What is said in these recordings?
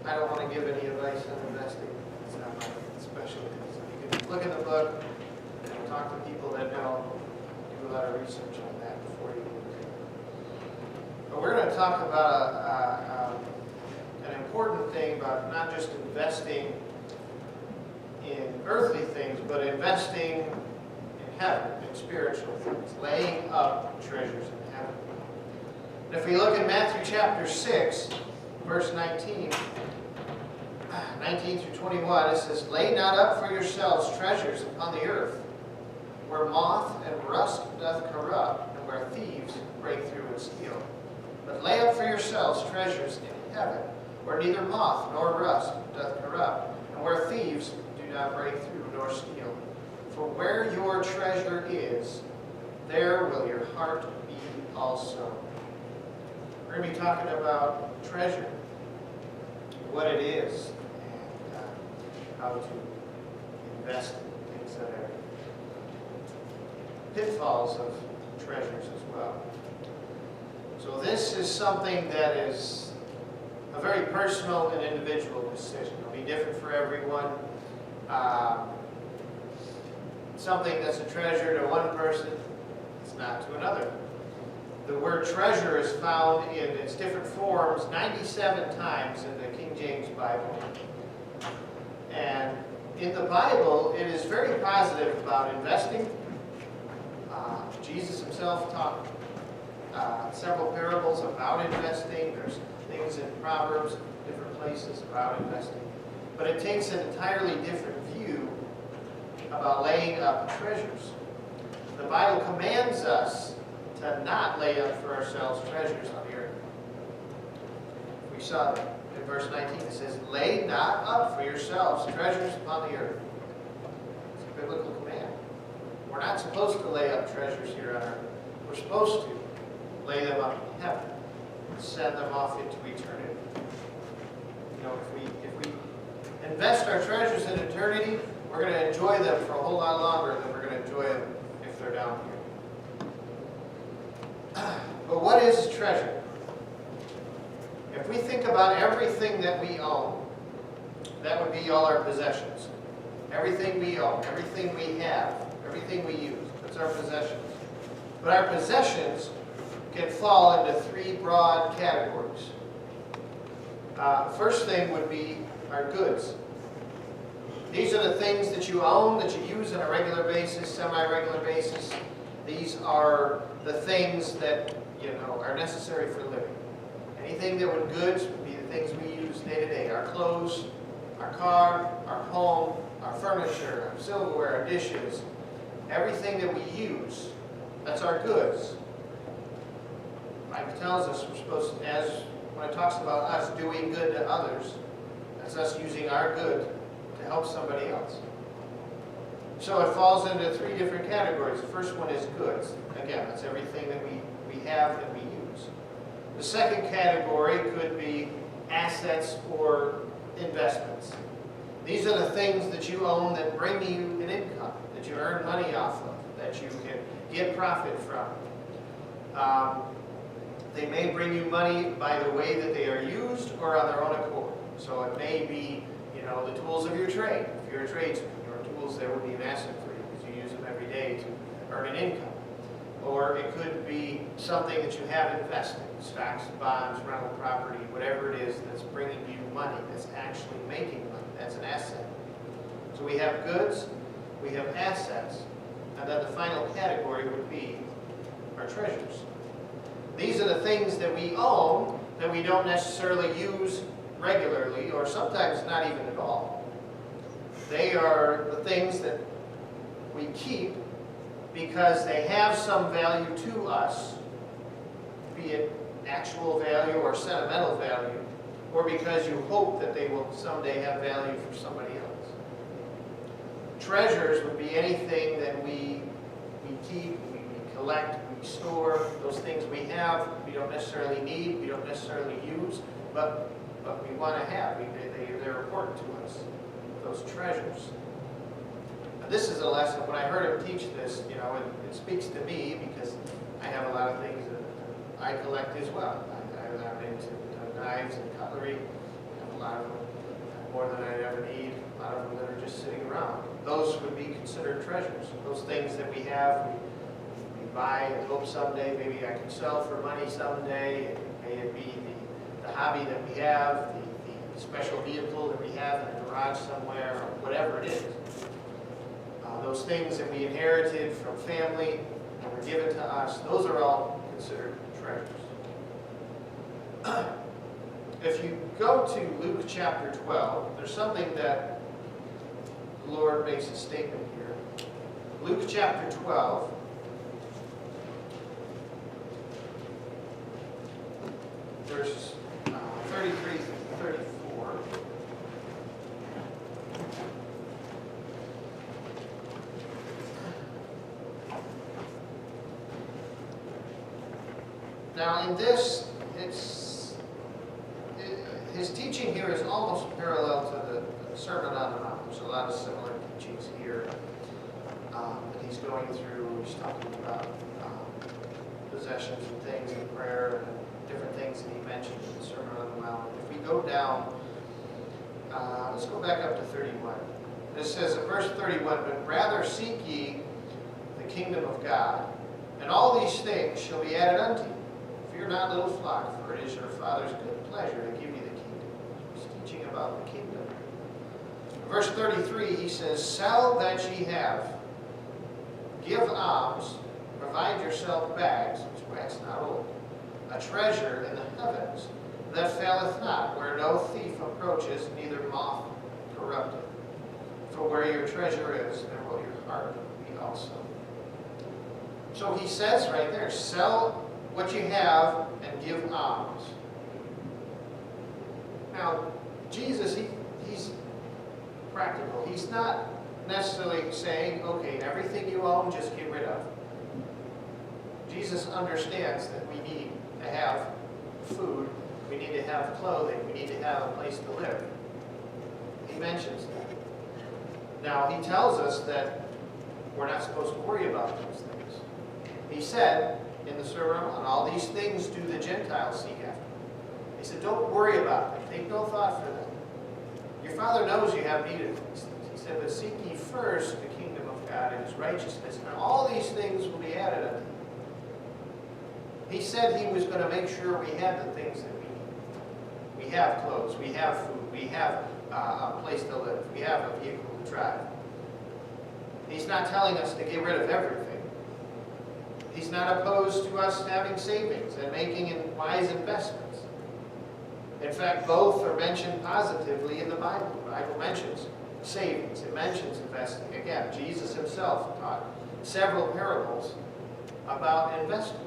I don't want to give any advice on investing. It's not my specialty. So you can look in the book and talk to people that know, do a lot of research on that before you do it. But we're going to talk about an important thing about not just investing in earthly things, but investing in heaven, in spiritual things, laying up treasures in heaven. And if we look in Matthew chapter 6, verse 19 through 21, it says, "Lay not up for yourselves treasures upon the earth, where moth and rust doth corrupt, and where thieves break through and steal. But lay up for yourselves treasures in heaven, where neither moth nor rust doth corrupt, and where thieves do not break through nor steal. For where your treasure is, there will your heart be also." We're going to be talking about treasure, what it is, and how to invest in things that are pitfalls of treasures as well. So this is something that is a very personal and individual decision. It'll be different for everyone. Something that's a treasure to one person is not to another. The word treasure is found in its different forms 97 times in the King James Bible. And in the Bible, it is very positive about investing. Jesus himself taught several parables about investing. There's things in Proverbs, different places about investing. But it takes an entirely different view about laying up treasures. The Bible commands us to not lay up for ourselves treasures on the earth. We saw that in verse 19. It says, "Lay not up for yourselves treasures upon the earth." It's a biblical command. We're not supposed to lay up treasures here on earth. We're supposed to lay them up in heaven and send them off into eternity. You know, if we invest our treasures in eternity, we're going to enjoy them for a whole lot longer than we're going to enjoy them if they're down here. But what is treasure? If we think about everything that we own, that would be all our possessions. Everything we own, everything we have, everything we use, that's our possessions. But our possessions can fall into three broad categories. First thing would be our goods. These are the things that you own, that you use on a regular basis, semi-regular basis. These are the things that, are necessary for living. Anything that would goods would be the things we use day to day. Our clothes, our car, our home, our furniture, our silverware, our dishes. Everything that we use, that's our goods. The Bible tells us we're supposed to, when it talks about us doing good to others, that's us using our good to help somebody else. So it falls into three different categories. The first one is goods. Again, that's everything that we have that we use. The second category could be assets or investments. These are the things that you own that bring you an income, that you earn money off of, that you can get profit from. They may bring you money by the way that they are used or on their own accord. So it may be, the tools of your trade. If you're a tradesman, your tools there would be an asset for you because you use them every day to earn an income. Or it could be something that you have invested, stocks, bonds, rental property, whatever it is that's bringing you money, that's actually making money. That's an asset. So we have goods, we have assets, and then the final category would be our treasures. These are the things that we own that we don't necessarily use regularly, or sometimes not even at all. They are the things that we keep because they have some value to us, be it actual value or sentimental value, or because you hope that they will someday have value for somebody else. Treasures would be anything that we keep, we collect, we store, those things we have, we don't necessarily need, we don't necessarily use, but we want to have. They're important to us, those treasures. Now, this is a lesson. When I heard him teach this, it speaks to me because I have a lot of things that I collect as well. I'm into knives and cutlery. I have a lot of them more than I'd ever need, a lot of them that are just sitting around. Those would be considered treasures. Those things that we have, we buy and hope someday maybe I can sell for money someday. May it be the hobby that we have, the special vehicle that we have in a garage somewhere, or whatever it is. Those things that we inherited from family and were given to us, those are all considered treasures. If you go to Luke chapter 12, there's something that the Lord makes a statement here. Luke chapter 12, verses 33 through 34. Now in this, his teaching here is almost parallel to the Sermon on the Mount. There's a lot of similar teachings here that he's going through. He's talking about possessions and things and prayer and different things that he mentioned in the Sermon on the Mount. If we go down, let's go back up to 31. This says in verse 31, "But rather seek ye the kingdom of God, and all these things shall be added unto you. Fear not, little flock, for it is your Father's good pleasure to give you the kingdom." He's teaching about the kingdom. In verse 33, he says, "Sell that ye have, give alms, provide yourself bags, which wax not old, a treasure in the heavens that faileth not, where no thief approaches, neither moth corrupteth. For where your treasure is, there will your heart be also." So he says right there, sell what you have and give alms. Now, Jesus, he's practical. He's not necessarily saying, okay, everything you own, just get rid of. Jesus understands that we need to have food, we need to have clothing, we need to have a place to live. He mentions that. Now, he tells us that we're not supposed to worry about those things. He said in the Sermon on all these things do the Gentiles seek after. He said, don't worry about them. Take no thought for them. Your Father knows you have need of these things. He said, but seek ye first the kingdom of God and his righteousness, and all these things will be added unto you. He said he was going to make sure we had the things that we need. We have clothes, we have food, we have a place to live, we have a vehicle to drive. He's not telling us to get rid of everything. He's not opposed to us having savings and making wise investments. In fact, both are mentioned positively in the Bible. The Bible mentions savings. It mentions investing. Again, Jesus himself taught several parables about investing.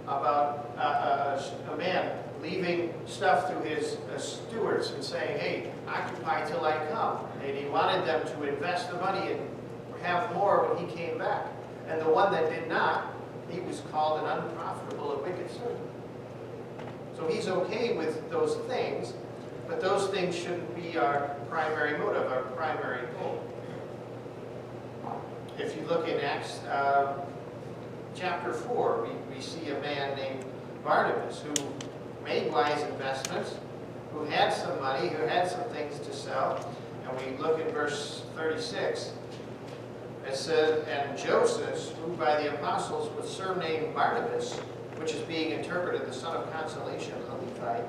About a man leaving stuff to his stewards and saying, hey, occupy till I come. And he wanted them to invest the money and have more when he came back. And the one that did not, he was called an unprofitable and wicked servant. So he's okay with those things, but those things shouldn't be our primary motive, our primary goal. If you look in Acts chapter 4, we see a man named Barnabas who made wise investments, who had some money, who had some things to sell. And we look at verse 36. It says, and Joseph, who by the apostles was surnamed Barnabas, which is being interpreted the son of consolation, a Levite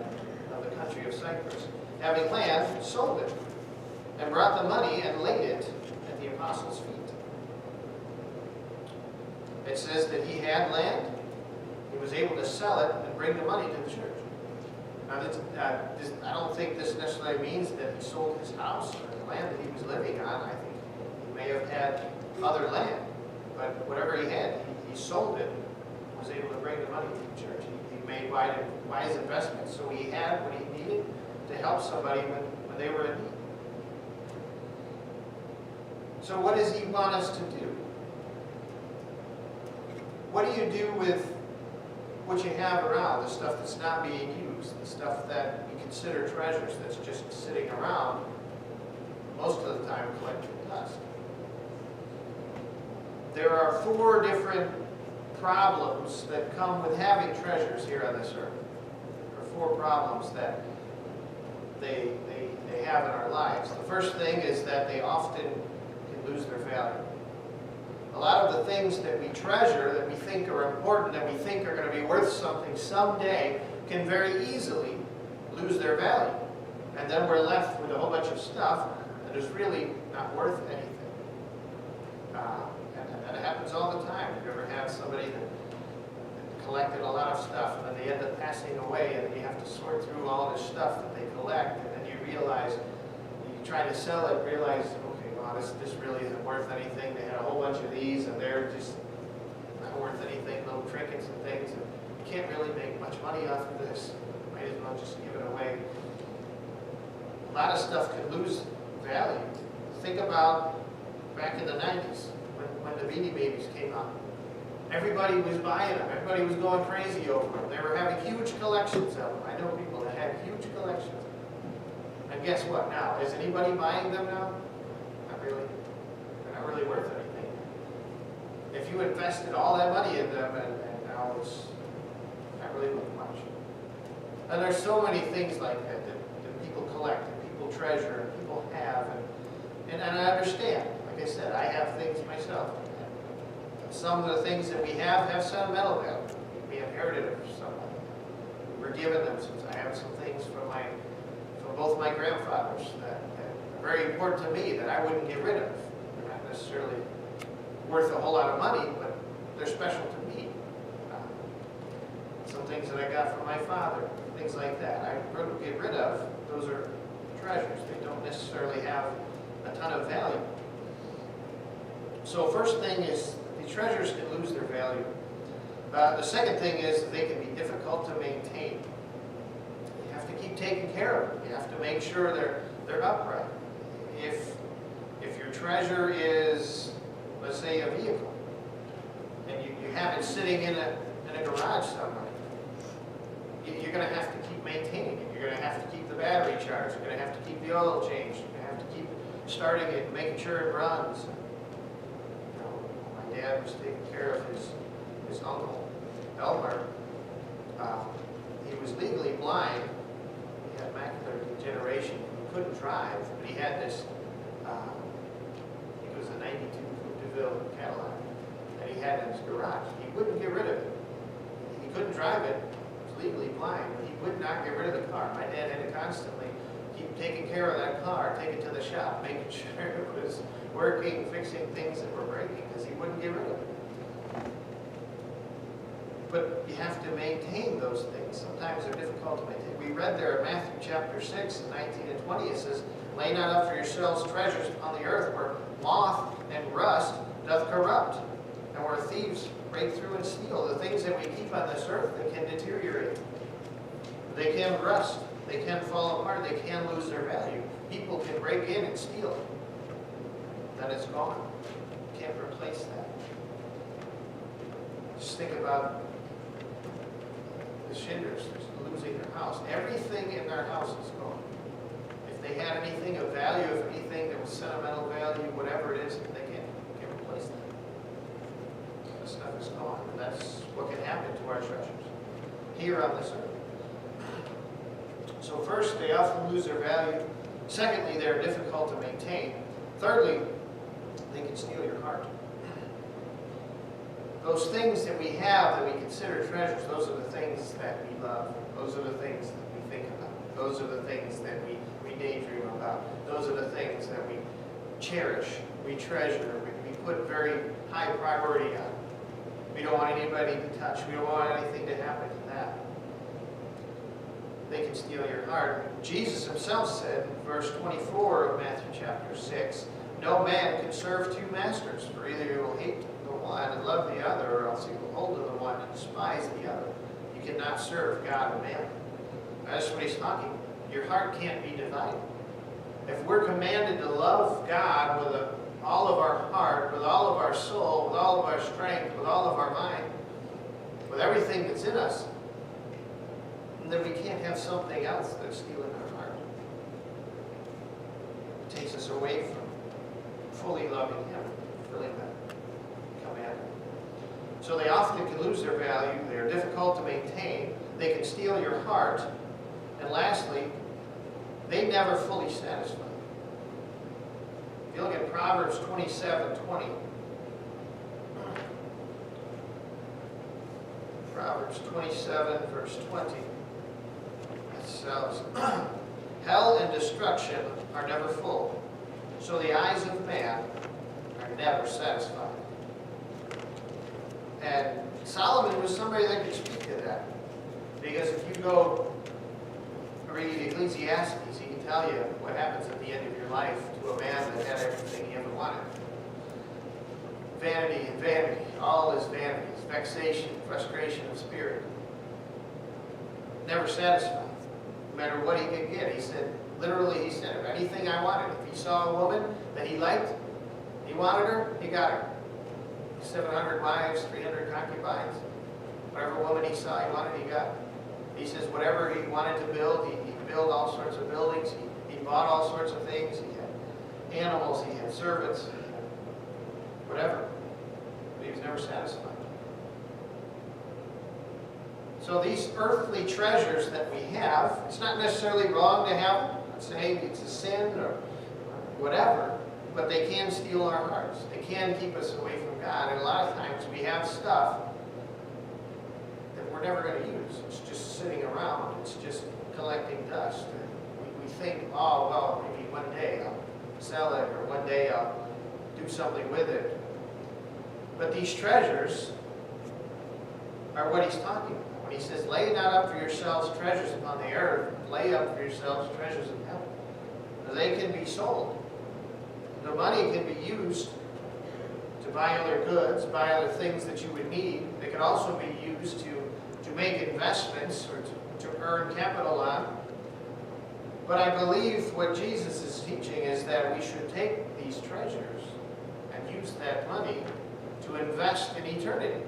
of the country of Cyprus, having land, sold it, and brought the money and laid it at the apostles' feet. It says that he had land, he was able to sell it and bring the money to the church. Now, I don't think this necessarily means that he sold his house or the land that he was living on. I think he may have had other land, but whatever he had, he sold it and was able to bring the money to the church. He made wise investments, so he had what he needed to help somebody when they were in need. So what does he want us to do? What do you do with what you have around, the stuff that's not being used, the stuff that you consider treasures that's just sitting around, most of the time collecting dust? There are 4 different problems that come with having treasures here on this earth. There are 4 problems that they have in our lives. The first thing is that they often can lose their value. A lot of the things that we treasure, that we think are important, that we think are going to be worth something someday, can very easily lose their value. And then we're left with a whole bunch of stuff that is really not worth anything. And that happens all the time. Have you ever had somebody that collected a lot of stuff, and then they end up passing away, and you have to sort through all this stuff that they collect, and then you realize, you try to sell it, realize, okay, wow, this really isn't worth anything. They had a whole bunch of these, and they're just not worth anything, little trinkets and things, and you can't really make much money off of this. Might as well just give it away. A lot of stuff can lose value. Think about back in the 90s when the Beanie Babies came out. Everybody was buying them. Everybody was going crazy over them. They were having huge collections of them. I know people that had huge collections. And guess what now? Is anybody buying them now? Not really. They're not really worth anything. If you invested all that money in them, and now it's not really worth much. And there's so many things like that that people collect, and people treasure, and people have. And I understand. Like I said, I have things myself. Some of the things that we have sentimental value. We inherited them from someone. We were given them. Since I have some things from both my grandfathers that are very important to me that I wouldn't get rid of. They're not necessarily worth a whole lot of money, but they're special to me. Some things that I got from my father, things like that. I wouldn't get rid of. Those are treasures. They don't necessarily have a ton of value. So first thing is, the treasures can lose their value. The second thing is they can be difficult to maintain. You have to keep taking care of them. You have to make sure they're upright. If your treasure is, let's say, a vehicle, and you have it sitting in a garage somewhere, you're going to have to keep maintaining it. You're going to have to keep the battery charged. You're going to have to keep the oil changed. You're going to have to keep starting it and making sure it runs. My dad was taking care of his uncle, Elmer. He was legally blind. He had macular degeneration. He couldn't drive, but he had this, I think it was a 92 Coupe de Ville Cadillac, and he had it in his garage. He wouldn't get rid of it. He couldn't drive it. He was legally blind, but he would not get rid of the car. My dad had to constantly keep taking care of that car, take it to the shop, making sure it was working, fixing things that were breaking, because he wouldn't get rid of it. But you have to maintain those things. Sometimes they're difficult to maintain. We read there in Matthew chapter 6, 19 and 20, it says, "Lay not up for yourselves treasures upon the earth, where moth and rust doth corrupt, and where thieves break through and steal." The things that we keep on this earth, they can deteriorate. They can rust. They can fall apart. They can lose their value. People can break in and steal it. Then it's gone. You can't replace that. Just think about the Schindlers losing their house. Everything in their house is gone. If they had anything of value, if anything that was sentimental value, whatever it is, they can't replace that. The stuff is gone. And that's what can happen to our treasures here on this earth. So first, they often lose their value. Secondly, they're difficult to maintain. Thirdly, they can steal your heart. Those things that we have that we consider treasures, those are the things that we love. Those are the things that we think about. Those are the things that we daydream about. Those are the things that we cherish, we treasure, we put very high priority on. We don't want anybody to touch. We don't want anything to happen to that. They can steal your heart. Jesus himself said in verse 24 of Matthew chapter 6, "No man can serve two masters, for either you will hate the one and love the other, or else you will hold to the one and despise the other. You cannot serve God and man." That's what he's talking. Your heart can't be divided. If we're commanded to love God with all of our heart, with all of our soul, with all of our strength, with all of our mind, with everything that's in us, then we can't have something else that's stealing our heart. It takes us away from fully loving him, fulfilling that commandment. So they often can lose their value. They are difficult to maintain. They can steal your heart. And lastly, they never fully satisfied. If you look at Proverbs 27:20, Proverbs 27, verse 20, it says, hell and destruction are never full, so the eyes of man are never satisfied. And Solomon was somebody that could speak to that. Because if you go read Ecclesiastes, he can tell you what happens at the end of your life to a man that had everything he ever wanted. Vanity and vanity, all is vanity, it's vexation, frustration of spirit. Never satisfied, no matter what he could get. He said, literally, he said, if anything I wanted, if he saw a woman that he liked, he wanted her, he got her. 700 wives, 300 concubines. Whatever woman he saw he wanted, he got. He says whatever he wanted to build, he built all sorts of buildings. He bought all sorts of things. He had animals, he had servants, whatever. But he was never satisfied. So these earthly treasures that we have, it's not necessarily wrong to have them. I'm not saying it's a sin or whatever, but they can steal our hearts. They can keep us away from God. And a lot of times we have stuff that we're never going to use. It's just sitting around. It's just collecting dust. And we think, oh, well, maybe one day I'll sell it, or one day I'll do something with it. But these treasures are what he's talking about. When he says, lay not up for yourselves treasures upon the earth, lay up for yourselves treasures in heaven. Now, they can be sold. The money can be used to buy other goods, buy other things that you would need. It can also be used to make investments or to earn capital on. But I believe what Jesus is teaching is that we should take these treasures and use that money to invest in eternity,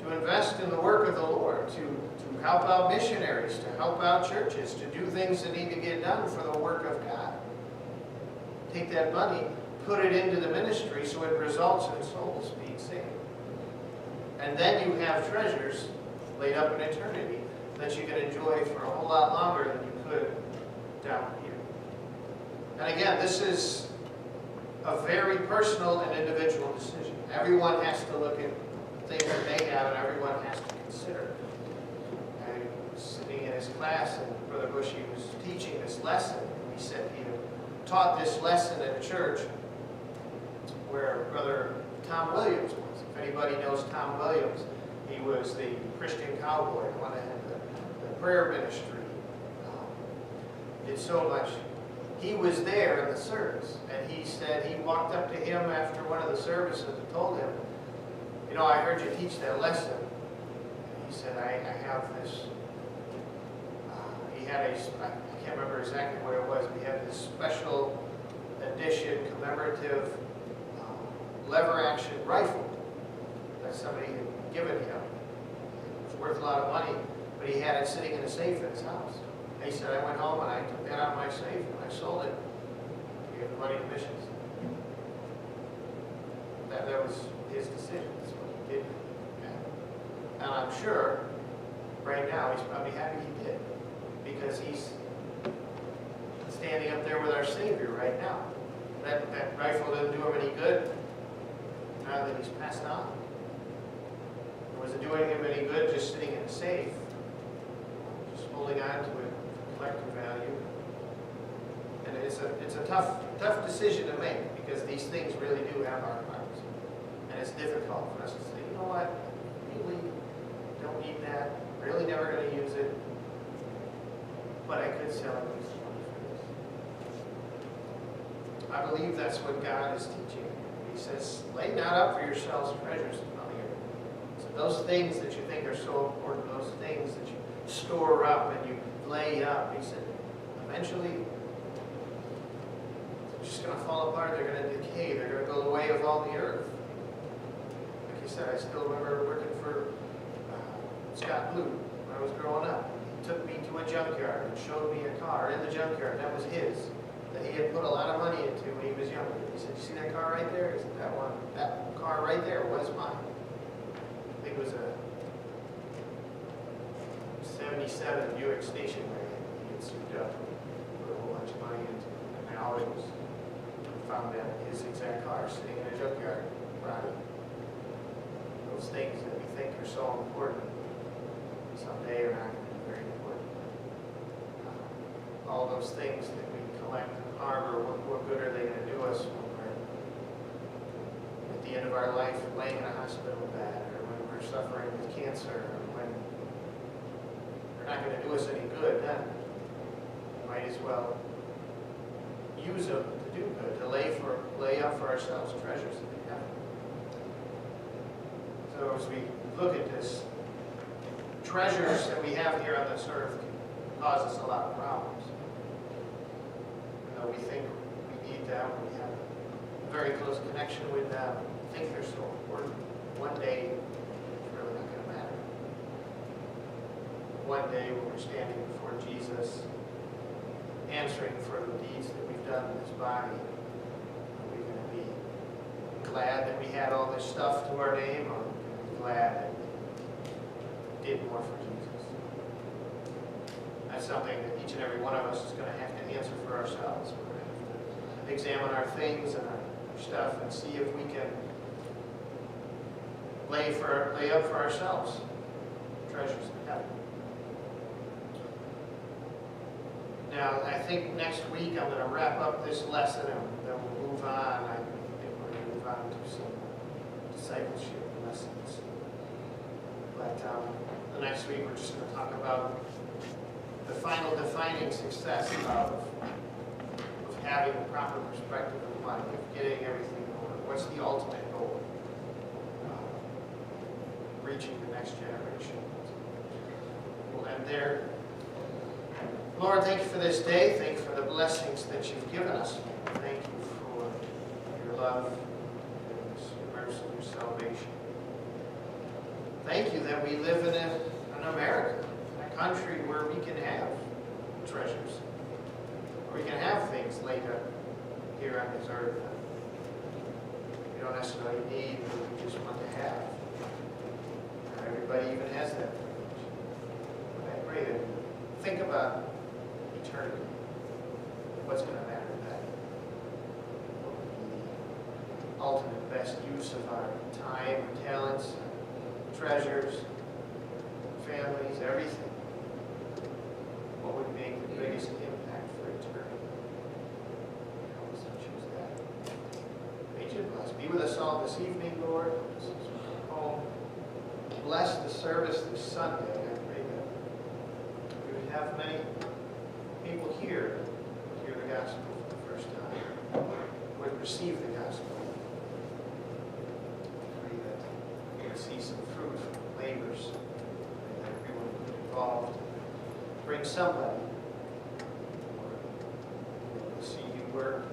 to invest in the work of the Lord, to help out missionaries, to help out churches, to do things that need to get done for the work of God. Take that money, put it into the ministry so it results in souls being saved. And then you have treasures laid up in eternity that you can enjoy for a whole lot longer than you could down here. And again, this is a very personal and individual decision. Everyone has to look at things that they have, and everyone has to consider. I was sitting in his class, and Brother Bushy was teaching this lesson. He said he taught this lesson at a church where Brother Tom Williams was. If anybody knows Tom Williams, he was the Christian cowboy, one that had the prayer ministry. Did so much. He was there in the service, and he said he walked up to him after one of the services and told him, you know, I heard you teach that lesson. And he said, I have this, he had a, I can't remember exactly what it was, but he had this special edition commemorative lever action rifle that somebody had given him. It was worth a lot of money, but he had it sitting in a safe in his house. And he said, I went home and I took that out of my safe and I sold it. I gave the money to missions. That was his decision. That's what he did. And I'm sure right now he's probably happy he did, because he's standing up there with our Savior right now. That rifle didn't do him any good now that he's passed on. Was it doing him any good just sitting in a safe, just holding on to it for collector value? And it's a tough decision to make, because these things really do have our hearts. And it's difficult for us to say, you know what, really don't need that, really never going to use it, but I could sell it for this. I believe that's what God is teaching. He says, lay not up for yourselves treasures upon the earth. So those things that you think are so important, those things that you store up and you lay up, he said, eventually they're just going to fall apart, they're going to decay, they're going to go the way of all the earth. Like you said, I still remember working for Scott Blue when I was growing up. He took me to a junkyard and showed me a car in the junkyard that was his, that he had put a lot of money into when he was younger. He said, you see that car right there? He said, that one, that car right there was mine. I think it was a 77 Buick station wagon he had souped up for outings. Found that his exact car sitting in a junkyard, rotting. Those things that we think are so important someday are not going to be very important. All those things that we collect and harbor, what good are they going to do us when we're at the end of our life laying in a hospital bed, or when we're suffering with cancer, or when they're not going to do us any good then? Might as well use them to do good, to lay up for ourselves treasures that we have. So as we look at this, treasures that we have here on this earth can cause us a lot of problems. Even though we think we need them, we have a very close connection with them, think they're so important, one day it's really not going to matter. One day when we're standing before Jesus, answering for the deeds that we've done in this body, are we going to be glad that we had all this stuff to our name, or are we going to be glad that we did more for Jesus? That's something that each and every one of us is going to have to answer for ourselves. We're going to have to examine our things and our stuff and see if we can lay up for ourselves treasures in heaven. Now, I think next week I'm going to wrap up this lesson and then we'll move on. I think we're going to move on to some discipleship lessons. But the next week we're just going to talk about the final defining success of having a proper perspective of life, of getting everything in order. What's the ultimate goal? Reaching the next generation. We'll end there. Lord, thank you for this day. Thank you for the blessings that you've given us. Thank you for your love, your mercy, your salvation. Thank you that we live in an America, a country where we can have treasures, where we can have things laid up here on this earth. We don't necessarily need, but we just want to have. Not everybody even has that privilege. But I pray that we think about eternity. What's going to matter then? What would be the ultimate best use of our time, our talents, our treasures, families, everything? What would make the biggest impact for eternity? Help us to choose that. May you bless. Be with us all this evening, Lord. As we come home. Bless the service this Sunday. I pray that we would have many people here who hear the gospel for the first time, would receive the gospel. I pray that we would see some fruit from labors, and that everyone would be involved. Bring somebody, or see you work